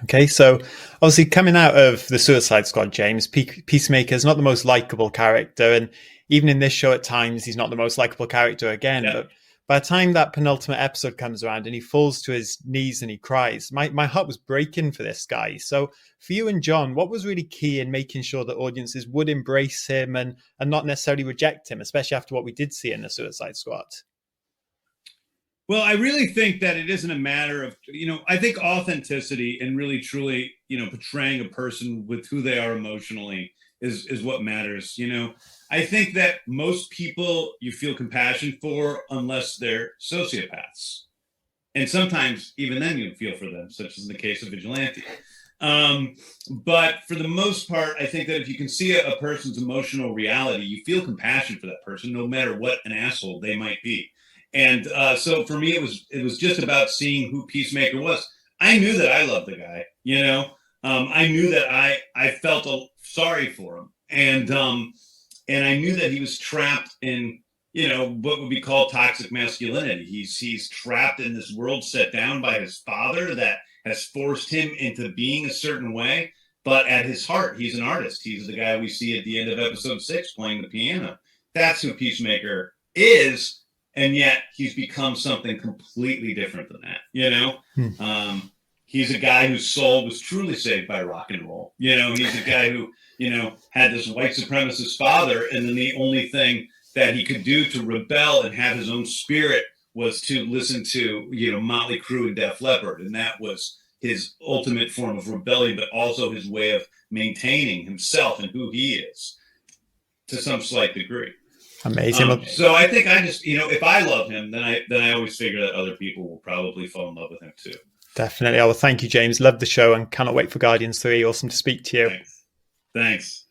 Okay, so obviously coming out of the Suicide Squad, James, Peacemaker is not the most likable character, and even in this show at times, he's not the most likable character again. Yeah. But by the time that penultimate episode comes around and he falls to his knees and he cries, my heart was breaking for this guy. So for you and John, what was really key in making sure that audiences would embrace him and not necessarily reject him, especially after what we did see in the Suicide Squad? Well, I really think that it isn't a matter of, I think authenticity and really truly, portraying a person with who they are emotionally is what matters. I think that most people you feel compassion for unless they're sociopaths. And sometimes even then you feel for them, such as in the case of Vigilante. But for the most part, I think that if you can see a person's emotional reality, you feel compassion for that person, no matter what an asshole they might be. And so for me, it was just about seeing who Peacemaker was. I knew that I loved the guy. I knew that I felt sorry for him, and I knew that he was trapped in what would be called toxic masculinity. He's trapped in this world set down by his father that has forced him into being a certain way. But at his heart, he's an artist. He's the guy we see at the end of episode 6 playing the piano. That's who Peacemaker is. And yet he's become something completely different than that. He's a guy whose soul was truly saved by rock and roll. He's a guy who, had this white supremacist father. And then the only thing that he could do to rebel and have his own spirit was to listen to, Motley Crue and Def Leppard. And that was his ultimate form of rebellion, but also his way of maintaining himself and who he is to some slight degree. Amazing. So I think I just, if I love him, then I always figure that other people will probably fall in love with him too. Definitely. Oh, well, thank you, James. Love the show and cannot wait for Guardians 3. Awesome to speak to you. Thanks.